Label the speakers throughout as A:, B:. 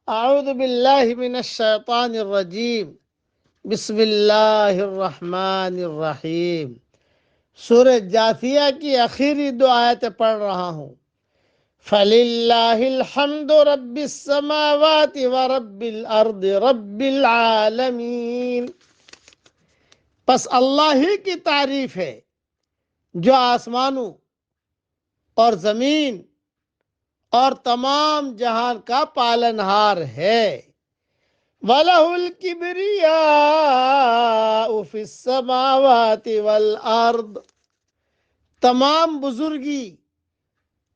A: اعوذ باللہ من الشیطان الرجیم بسم اللہ الرحمن الرحیم۔ سورہ جاثیہ کی آخری دو آیتیں پڑھ رہا ہوں۔ فَلِلَّهِ الْحَمْدُ رَبِّ السَّمَاوَاتِ وَرَبِّ الْأَرْضِ رَبِّ الْعَالَمِينَ۔ پس اللہ ہی کی تعریف ہے جو آسمانوں اور زمین اور تمام جہان کا پالنہار ہے۔ وَلَهُ الْكِبْرِيَاءُ فِي السَّمَاوَاتِ وَالْأَرْضِ، تمام بزرگی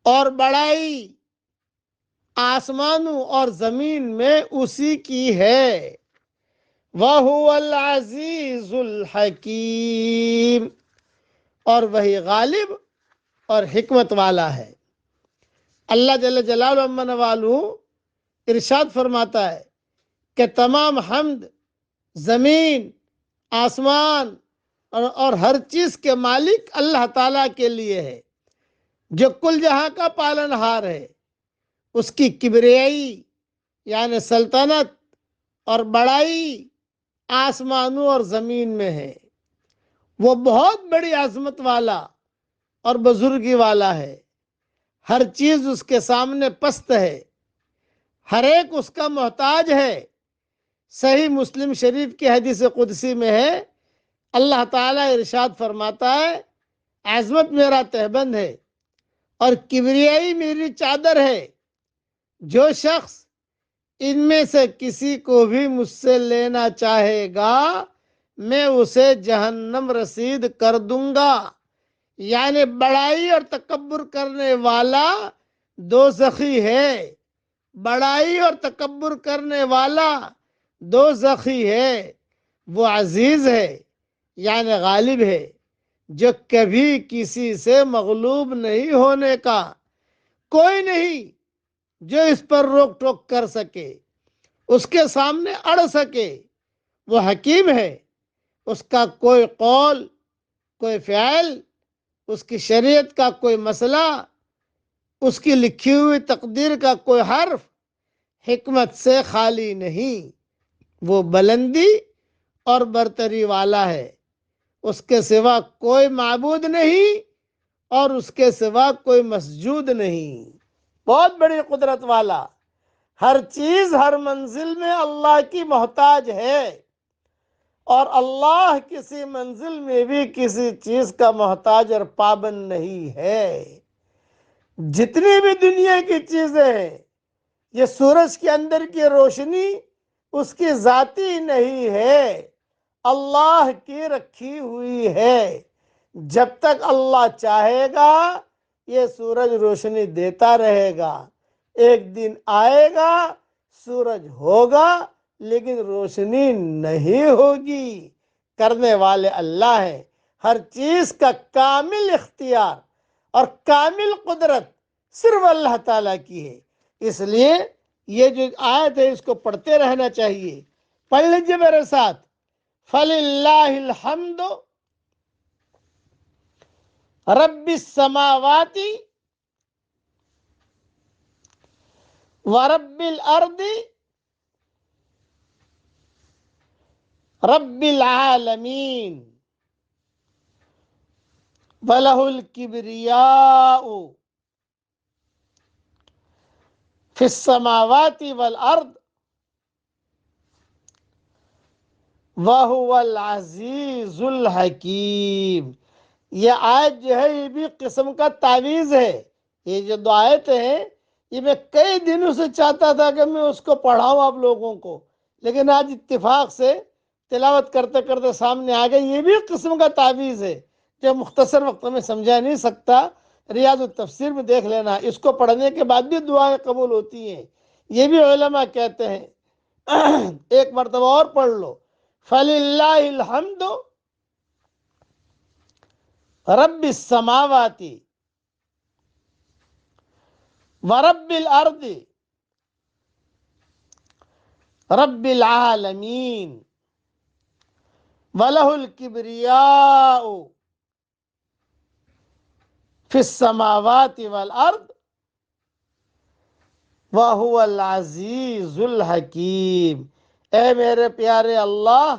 A: اور بڑائی آسمانوں اور زمین میں اسی کی ہے۔ وَهُوَ الْعَزِيزُ الْحَكِيمُ، اور وہی غالب اور حکمت والا ہے۔ اللہ جل جلالہ عمن والو ارشاد فرماتا ہے کہ تمام حمد زمین، آسمان اور ہر چیز کے مالک اللہ تعالیٰ کے لیے ہے جو کل جہاں کا پالنہار ہے۔ اس کی کبریائی یعنی سلطنت اور بڑائی آسمانوں اور زمین میں ہے۔ وہ بہت بڑی عظمت والا اور بزرگی والا ہے۔ ہر چیز اس کے سامنے پست ہے، ہر ایک اس کا محتاج ہے۔ صحیح مسلم شریف کی حدیث قدسی میں ہے، اللہ تعالیٰ ارشاد فرماتا ہے، عظمت میرا تہبند ہے اور کبریائی میری چادر ہے۔ جو شخص ان میں سے کسی کو بھی مجھ سے لینا چاہے گا میں اسے جہنم رسید کر دوں گا۔ یعنی بڑائی اور تکبر کرنے والا دوزخی ہے، بڑائی اور تکبر کرنے والا دوزخی ہے۔ وہ عزیز ہے یعنی غالب ہے جو کبھی کسی سے مغلوب نہیں ہونے کا، کوئی نہیں جو اس پر روک ٹوک کر سکے، اس کے سامنے اڑ سکے۔ وہ حکیم ہے، اس کا کوئی قول، کوئی فعل، اس کی شریعت کا کوئی مسئلہ، اس کی لکھی ہوئی تقدیر کا کوئی حرف حکمت سے خالی نہیں۔ وہ بلندی اور برتری والا ہے، اس کے سوا کوئی معبود نہیں اور اس کے سوا کوئی مسجود نہیں۔ بہت بڑی قدرت والا، ہر چیز ہر منزل میں اللہ کی محتاج ہے، اور اللہ کسی منزل میں بھی کسی چیز کا محتاج اور پابند نہیں ہے۔ جتنی بھی دنیا کی چیزیں ہیں، یہ سورج کے اندر کی روشنی اس کی ذاتی نہیں ہے، اللہ کی رکھی ہوئی ہے۔ جب تک اللہ چاہے گا یہ سورج روشنی دیتا رہے گا۔ ایک دن آئے گا سورج ہوگا لیکن روشنی نہیں ہوگی۔ کرنے والے اللہ ہیں، ہر چیز کا کامل اختیار اور کامل قدرت صرف اللہ تعالیٰ کی ہے۔ اس لیے یہ جو آیت ہے اس کو پڑھتے رہنا چاہیے۔ پڑھ لیجیے میرے ساتھ، فَلِلَّهِ الْحَمْدُ رَبِّ السَّمَاوَاتِ وَرَبِّ الْأَرْضِ رَبِّ الْعَالَمِينَ وَلَهُ الْكِبْرِيَاءُ فِي السَّمَاوَاتِ وَالْأَرْضِ وَهُوَ الْعَزِيزُ الْحَكِيمُ۔ یہ آیت جو ہے یہ بھی قسم کا تعویذ ہے۔ یہ جو دو آیتیں ہیں یہ میں کئی دنوں سے چاہتا تھا کہ میں اس کو پڑھاؤں آپ لوگوں کو، لیکن آج اتفاق سے تلاوت کرتے کرتے سامنے آ گئی۔ یہ بھی قسم کا تعویذ ہے جو مختصر وقت میں سمجھا نہیں سکتا۔ ریاض التفسیر میں دیکھ لینا، اس کو پڑھنے کے بعد بھی دعائیں قبول ہوتی ہیں، یہ بھی علماء کہتے ہیں۔ ایک مرتبہ اور پڑھ لو، فَلِلَّهِ الْحَمْدُ رَبِّ السَّمَاوَاتِ وَرَبِّ الْأَرْضِ رَبِّ الْعَالَمِينَ وَلَهُ الْكِبْرِيَاءُ فِي السَّمَاوَاتِ وَالْأَرْضِ وَهُوَ الْعَزِيزُ الْحَكِيمُ۔ اے میرے پیارے اللہ،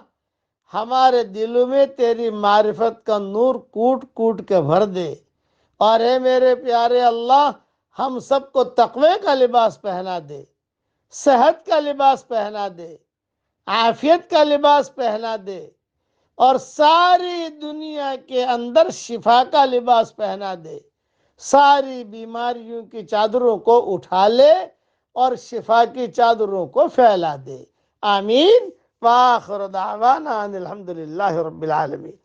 A: ہمارے دلوں میں تیری معرفت کا نور کوٹ کوٹ کے بھر دے، اور اے میرے پیارے اللہ، ہم سب کو تقوی کا لباس پہنا دے، صحت کا لباس پہنا دے، عافیت کا لباس پہنا دے، اور ساری دنیا کے اندر شفا کا لباس پہنا دے، ساری بیماریوں کی چادروں کو اٹھا لے اور شفا کی چادروں کو پھیلا دے۔ آمین۔ وآخر دعوانا ان الحمدللہ رب العالمین۔